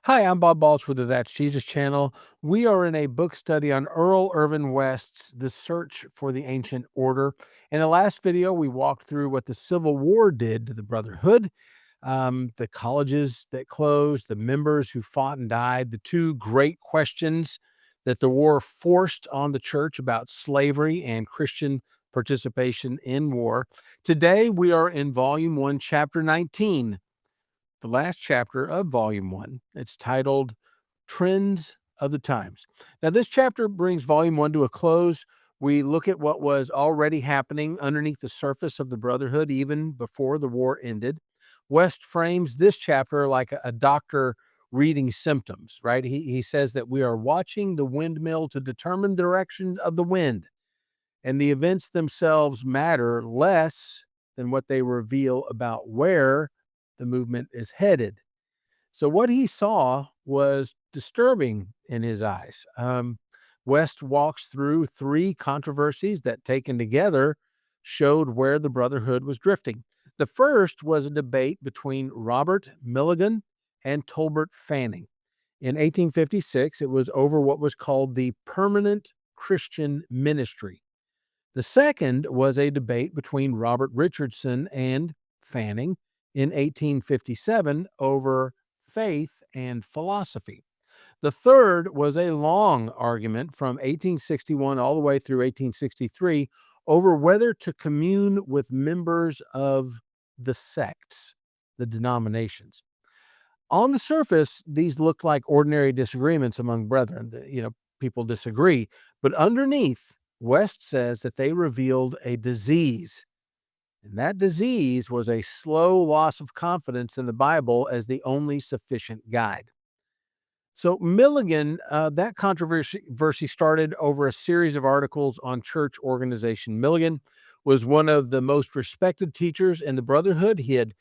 Hi, I'm Bob Balch with the That's Jesus channel. We are in a book study on Irvin West's The Search for the Ancient Order. In the last video, we walked through what the Civil War did to the Brotherhood, the colleges that closed, the members who fought and died, the two great questions that the war forced on the church about slavery and Christian participation in war. Today, we are in Volume 1, Chapter 19, the last chapter of Volume 1. It's titled Trends of the Times. Now, this chapter brings Volume 1 to a close. We look at what was already happening underneath the surface of the Brotherhood even before the war ended. West frames this chapter like a doctor reading symptoms, right? He says that we are watching the windmill to determine the direction of the wind, and the events themselves matter less than what they reveal about where the movement is headed. So what he saw was disturbing in his eyes. West walks through three controversies that, taken together, showed where the Brotherhood was drifting. The first was a debate between Robert Milligan and Tolbert Fanning. In 1856, it was over what was called the Permanent Christian Ministry. The second was a debate between Robert Richardson and Fanning in 1857 over faith and philosophy. The third was a long argument from 1861 all the way through 1863 over whether to commune with members of the sects, the denominations. On the surface, these look like ordinary disagreements among brethren. People disagree, but underneath, West says that they revealed a disease, and that disease was a slow loss of confidence in the Bible as the only sufficient guide. So Milligan, that controversy started over a series of articles on church organization. Milligan was one of the most respected teachers in the Brotherhood. He had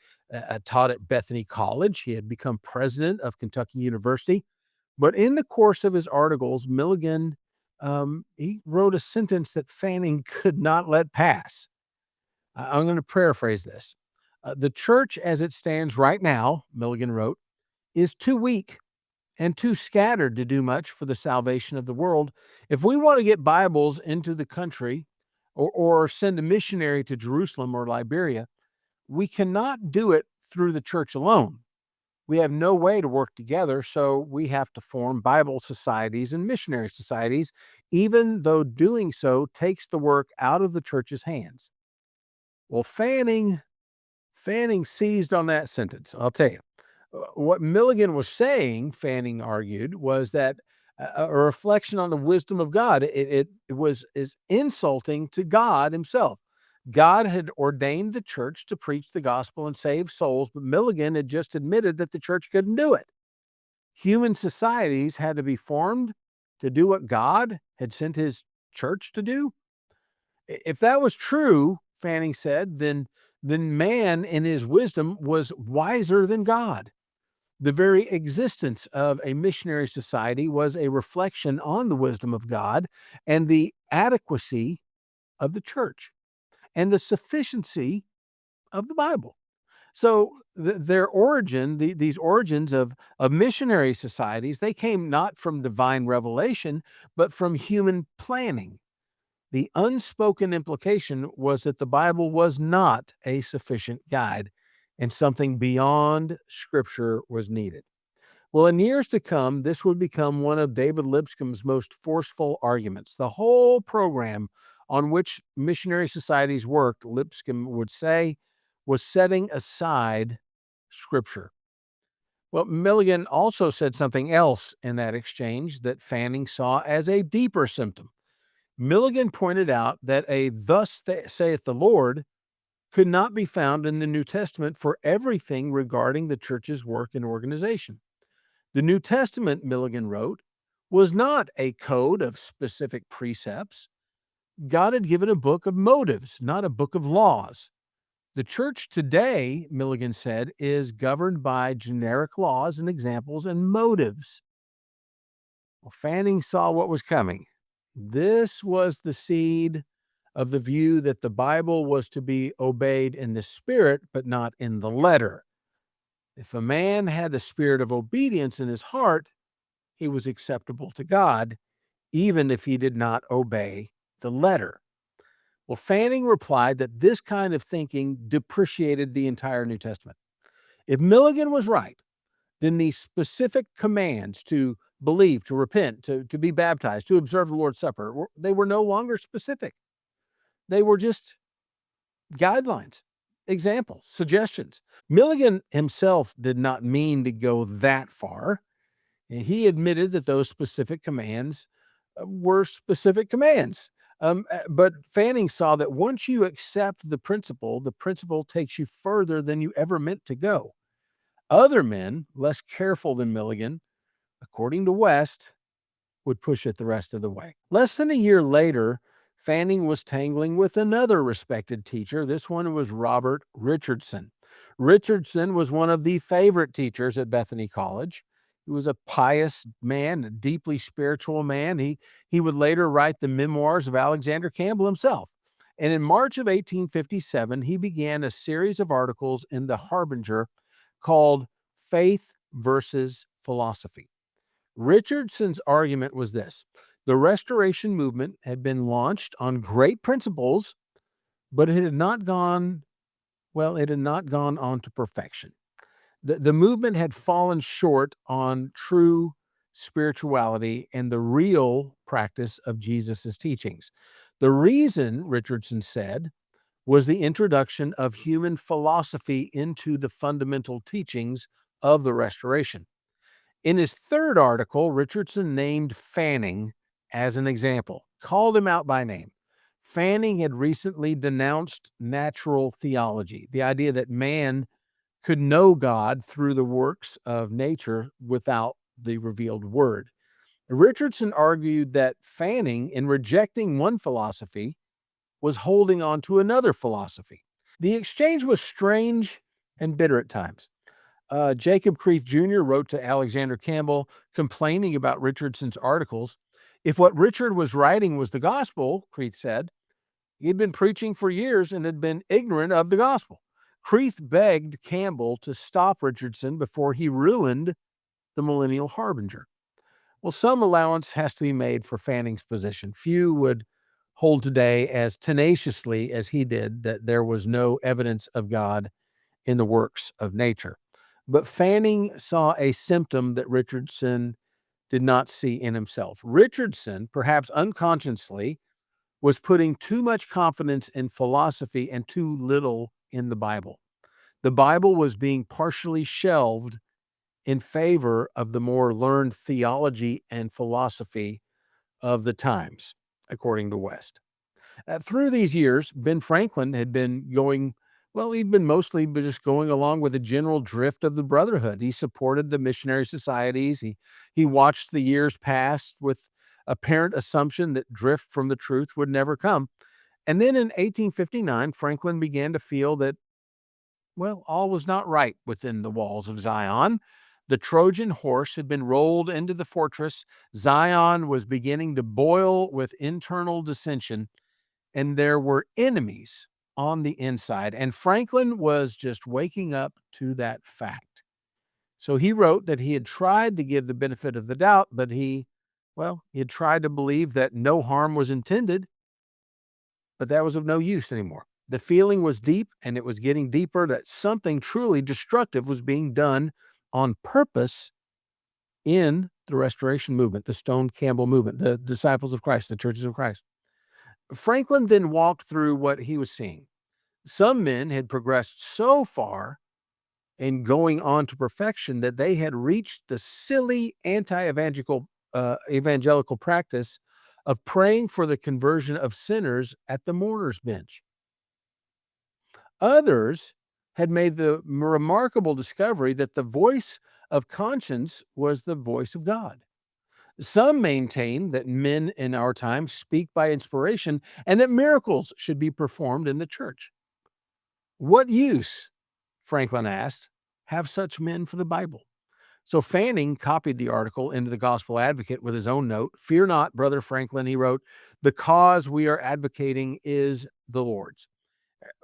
taught at Bethany College. He had become president of Kentucky University. But in the course of his articles, Milligan, he wrote a sentence that Fanning could not let pass. I'm going to paraphrase this. The church as it stands right now, Milligan wrote, is too weak and too scattered to do much for the salvation of the world. If we want to get Bibles into the country or send a missionary to Jerusalem or Liberia, we cannot do it through the church alone. We have no way to work together, so we have to form Bible societies and missionary societies, even though doing so takes the work out of the church's hands. Well, Fanning seized on that sentence. I'll tell you. What Milligan was saying, Fanning argued, was that a reflection on the wisdom of God. It was is insulting to God himself. God had ordained the church to preach the gospel and save souls, but Milligan had just admitted that the church couldn't do it. Human societies had to be formed to do what God had sent his church to do. If that was true, Fanning said, then man in his wisdom was wiser than God. The very existence of a missionary society was a reflection on the wisdom of God and the adequacy of the church and the sufficiency of the Bible. So their origin, these origins of missionary societies, they came not from divine revelation, but from human planning. The unspoken implication was that the Bible was not a sufficient guide and something beyond Scripture was needed. Well, in years to come, this would become one of David Lipscomb's most forceful arguments. The whole program on which missionary societies worked, Lipscomb would say, was setting aside Scripture. Well, Milligan also said something else in that exchange that Fanning saw as a deeper symptom. Milligan pointed out that a "thus saith the Lord" could not be found in the New Testament for everything regarding the church's work and organization. The New Testament, Milligan wrote, was not a code of specific precepts. God had given a book of motives, not a book of laws. The church today, Milligan said, is governed by generic laws and examples and motives. Well, Fanning saw what was coming. This was the seed of the view that the Bible was to be obeyed in the spirit, but not in the letter. If a man had the spirit of obedience in his heart, he was acceptable to God, even if he did not obey the letter. Well, Fanning replied that this kind of thinking depreciated the entire New Testament. If Milligan was right, then the specific commands to believe, to repent, to be baptized, to observe the Lord's Supper, they were no longer specific. They were just guidelines, examples, suggestions. Milligan himself did not mean to go that far. He admitted that those specific commands were specific commands. But Fanning saw that once you accept the principle takes you further than you ever meant to go. Other men, less careful than Milligan, according to West, would push it the rest of the way. Less than a year later, Fanning was tangling with another respected teacher. This one was Robert Richardson. Richardson was one of the favorite teachers at Bethany College. He was a pious man, a deeply spiritual man. He would later write the memoirs of Alexander Campbell himself. And in March of 1857, he began a series of articles in the Harbinger called Faith versus Philosophy. Richardson's argument was this: the Restoration movement had been launched on great principles, but it had not gone on to perfection. The movement had fallen short on true spirituality and the real practice of Jesus's teachings. The reason, Richardson said, was the introduction of human philosophy into the fundamental teachings of the Restoration. In his third article, Richardson named Fanning as an example, called him out by name. Fanning had recently denounced natural theology, the idea that man could know God through the works of nature without the revealed word. Richardson argued that Fanning, in rejecting one philosophy, was holding on to another philosophy. The exchange was strange and bitter at times. Jacob Creeth Jr. wrote to Alexander Campbell complaining about Richardson's articles. If what Richard was writing was the gospel, Creeth said, he had been preaching for years and had been ignorant of the gospel. Creeth begged Campbell to stop Richardson before he ruined the Millennial Harbinger. Well, some allowance has to be made for Fanning's position. Few would hold today as tenaciously as he did that there was no evidence of God in the works of nature. But Fanning saw a symptom that Richardson did not see in himself. Richardson, perhaps unconsciously, was putting too much confidence in philosophy and too little in the Bible. The Bible was being partially shelved in favor of the more learned theology and philosophy of the times, according to West. Through these years, Ben Franklin had been he'd been mostly just going along with the general drift of the brotherhood. He supported the missionary societies. He watched the years pass with apparent assumption that drift from the truth would never come. And then in 1859, Franklin began to feel that, all was not right within the walls of Zion. The Trojan horse had been rolled into the fortress. Zion was beginning to boil with internal dissension, and there were enemies on the inside. And Franklin was just waking up to that fact. So he wrote that he had tried to give the benefit of the doubt, but he had tried to believe that no harm was intended, but that was of no use anymore. The feeling was deep, and it was getting deeper, that something truly destructive was being done on purpose in the Restoration movement, the Stone Campbell movement, the Disciples of Christ, the Churches of Christ. Franklin then walked through what he was seeing. Some men had progressed so far in going on to perfection that they had reached the silly evangelical practice of praying for the conversion of sinners at the mourner's bench. Others had made the remarkable discovery that the voice of conscience was the voice of God. Some maintain that men in our time speak by inspiration and that miracles should be performed in the church. What use, Franklin asked, have such men for the Bible? So Fanning copied the article into the Gospel Advocate with his own note. "Fear not, Brother Franklin," he wrote, "the cause we are advocating is the Lord's.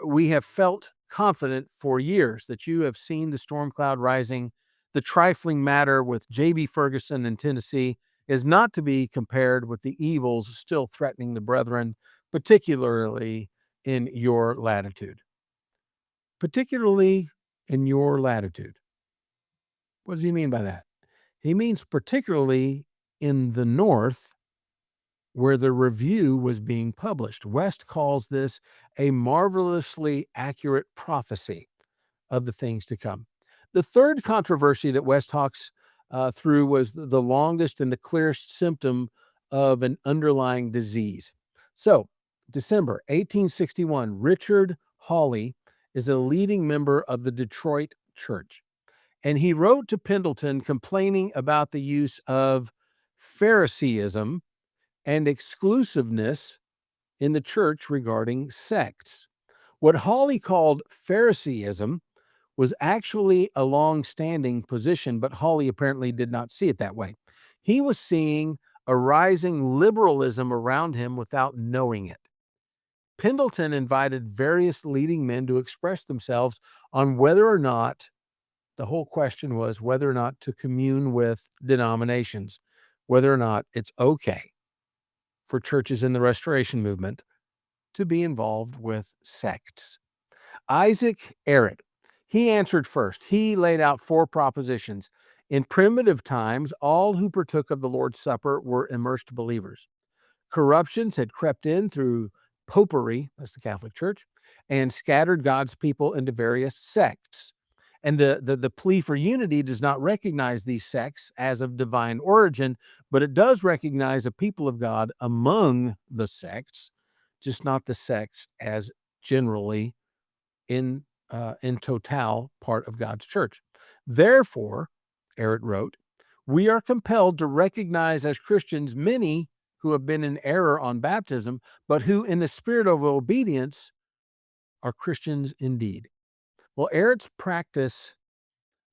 We have felt confident for years that you have seen the storm cloud rising. The trifling matter with J.B. Ferguson in Tennessee is not to be compared with the evils still threatening the brethren, particularly in your latitude. Particularly in your latitude. What does he mean by that? He means particularly in the north where the review was being published. West calls this a marvelously accurate prophecy of the things to come. The third controversy that West talks through was the longest and the clearest symptom of an underlying disease. So, December 1861, Richard Hawley is a leading member of the Detroit church. And he wrote to Pendleton complaining about the use of Phariseeism and exclusiveness in the church regarding sects. What Hawley called Phariseeism was actually a long-standing position, but Hawley apparently did not see it that way. He was seeing a rising liberalism around him without knowing it. Pendleton invited various leading men to express themselves on whether or not the whole question was whether or not to commune with denominations, whether or not it's okay for churches in the Restoration movement to be involved with sects. Isaac Errett, he answered first. He laid out four propositions. In primitive times, all who partook of the Lord's Supper were immersed believers. Corruptions had crept in through popery, that's the Catholic Church, and scattered God's people into various sects. And the plea for unity does not recognize these sects as of divine origin, but it does recognize a people of God among the sects, just not the sects as generally in total part of God's church. Therefore, Errett wrote, we are compelled to recognize as Christians many who have been in error on baptism, but who in the spirit of obedience are Christians indeed. Well, Errett's practice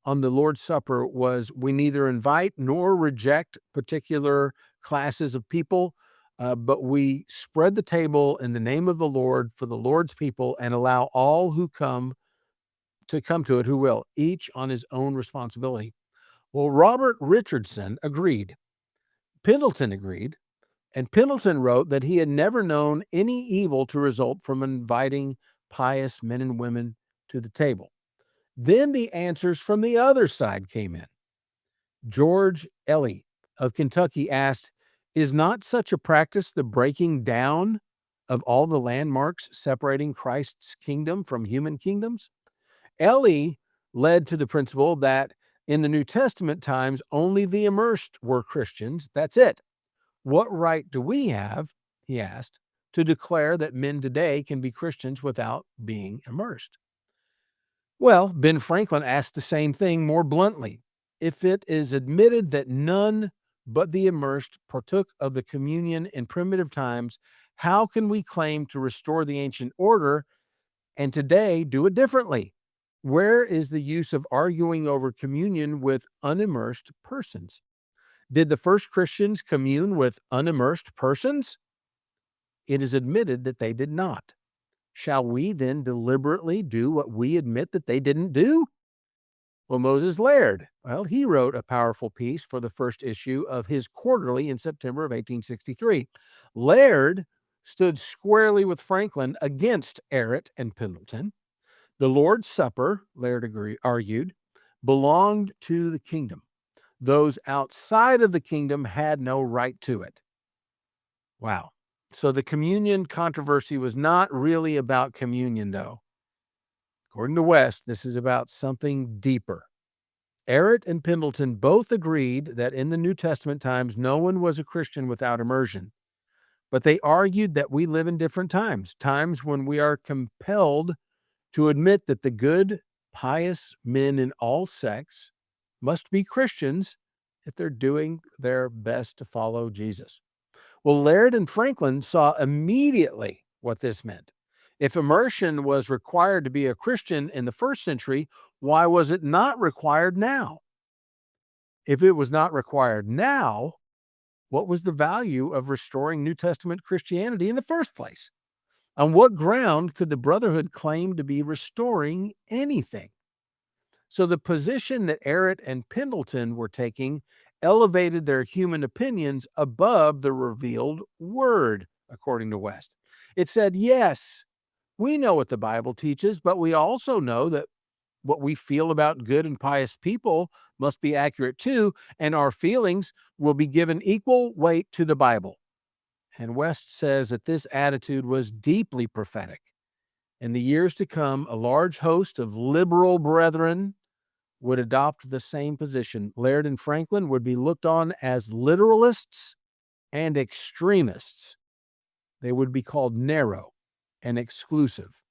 on the Lord's Supper was we neither invite nor reject particular classes of people, but we spread the table in the name of the Lord for the Lord's people and allow all who come to it who will, each on his own responsibility. Well, Robert Richardson agreed. Pendleton agreed. And Pendleton wrote that he had never known any evil to result from inviting pious men and women to the table. Then the answers from the other side came in. George Ellie of Kentucky asked, is not such a practice the breaking down of all the landmarks separating Christ's kingdom from human kingdoms? Ellie led to the principle that in the New Testament times, only the immersed were Christians. That's it. What right do we have, he asked, to declare that men today can be Christians without being immersed? Well, Ben Franklin asked the same thing more bluntly. If it is admitted that none but the immersed partook of the communion in primitive times, how can we claim to restore the ancient order and today do it differently? Where is the use of arguing over communion with unimmersed persons? Did the first Christians commune with unimmersed persons? It is admitted that they did not. Shall we then deliberately do what we admit that they didn't do? Well, Moses Laird, he wrote a powerful piece for the first issue of his quarterly in September of 1863. Laird stood squarely with Franklin against Errett and Pendleton. The Lord's Supper, Laird argued, belonged to the kingdom. Those outside of the kingdom had no right to it. Wow. So the communion controversy was not really about communion, though. According to West, this is about something deeper. Errett and Pendleton both agreed that in the New Testament times, no one was a Christian without immersion. But they argued that we live in different times, times when we are compelled to admit that the good, pious men in all sects must be Christians if they're doing their best to follow Jesus. Well, Laird and Franklin saw immediately what this meant. If immersion was required to be a Christian in the first century, why was it not required now? If it was not required now, what was the value of restoring New Testament Christianity in the first place? On what ground could the Brotherhood claim to be restoring anything? So the position that Errett and Pendleton were taking elevated their human opinions above the revealed word, according to West. It said, yes, we know what the Bible teaches, but we also know that what we feel about good and pious people must be accurate too, and our feelings will be given equal weight to the Bible. And West says that this attitude was deeply prophetic. In the years to come, a large host of liberal brethren would adopt the same position. Laird and Franklin would be looked on as literalists and extremists. They would be called narrow and exclusive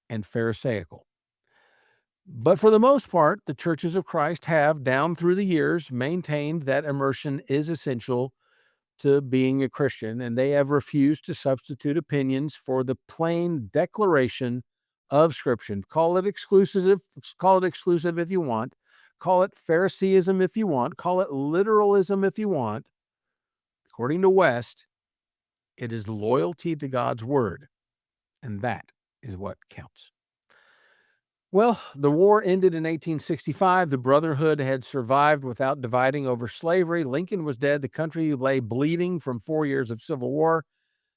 and pharisaical. But for the most part, the churches of Christ have, down through the years, maintained that immersion is essential to being a Christian, and they have refused to substitute opinions for the plain declaration of Scripture. Call it exclusive if you want, call it Phariseeism if you want, call it literalism if you want. According to West, it is loyalty to God's word, and that is what counts. Well, the war ended in 1865. The Brotherhood had survived without dividing over slavery. Lincoln was dead. The country lay bleeding from 4 years of civil war.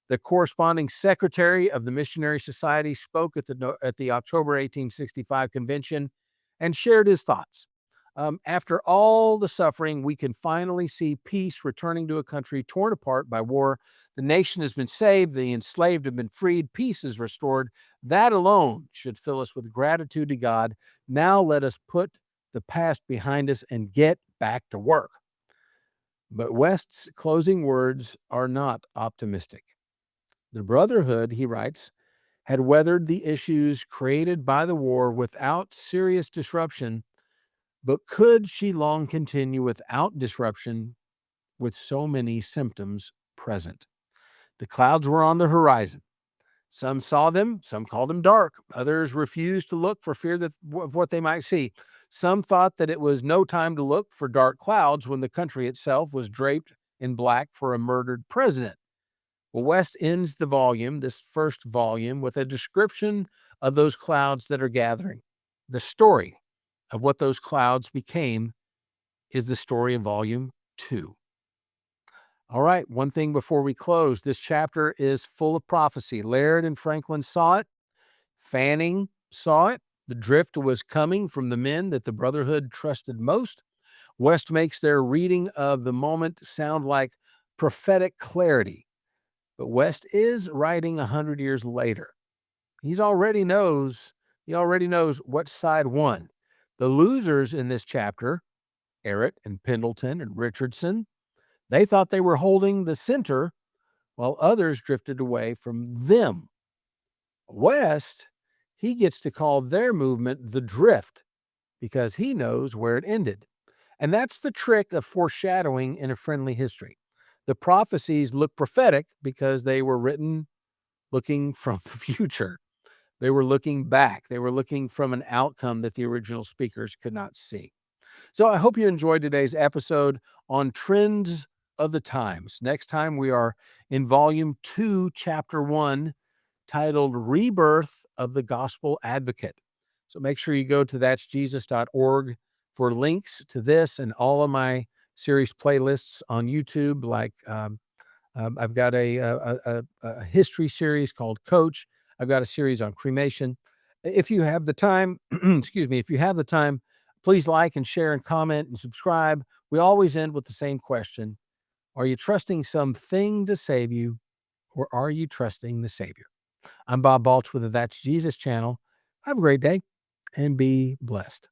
The corresponding secretary of the Missionary Society spoke at the October 1865 convention and shared his thoughts. After all the suffering, we can finally see peace returning to a country torn apart by war. The nation has been saved, the enslaved have been freed, peace is restored. That alone should fill us with gratitude to God. Now let us put the past behind us and get back to work. But West's closing words are not optimistic. The Brotherhood, he writes, had weathered the issues created by the war without serious disruption, but could she long continue without disruption with so many symptoms present? The clouds were on the horizon. Some saw them, some called them dark. Others refused to look for fear of what they might see. Some thought that it was no time to look for dark clouds when the country itself was draped in black for a murdered president. Well, West ends the volume, this first volume, with a description of those clouds that are gathering. The story of what those clouds became is the story of volume 2. All right, one thing before we close. This chapter is full of prophecy. Laird and Franklin saw it. Fanning saw it. The drift was coming from the men that the Brotherhood trusted most. West makes their reading of the moment sound like prophetic clarity. But West is writing 100 years later. He already knows what side won. The losers in this chapter, Errett and Pendleton and Richardson, they thought they were holding the center while others drifted away from them. West, he gets to call their movement the drift because he knows where it ended. And that's the trick of foreshadowing in a friendly history. The prophecies look prophetic because they were written looking from the future. They were looking back. They were looking from an outcome that the original speakers could not see. So I hope you enjoyed today's episode on trends of the times. Next time we are in volume 2, chapter 1, titled Rebirth of the Gospel Advocate. So make sure you go to that'sjesus.org for links to this and all of my series playlists on YouTube. Like I've got a history series called Coach. I've got a series on cremation. If you have the time, excuse me, if you have the time, please like and share and comment and subscribe. We always end with the same question. Are you trusting something to save you, or are you trusting the Savior? I'm Bob Balch with the That's Jesus channel. Have a great day and be blessed.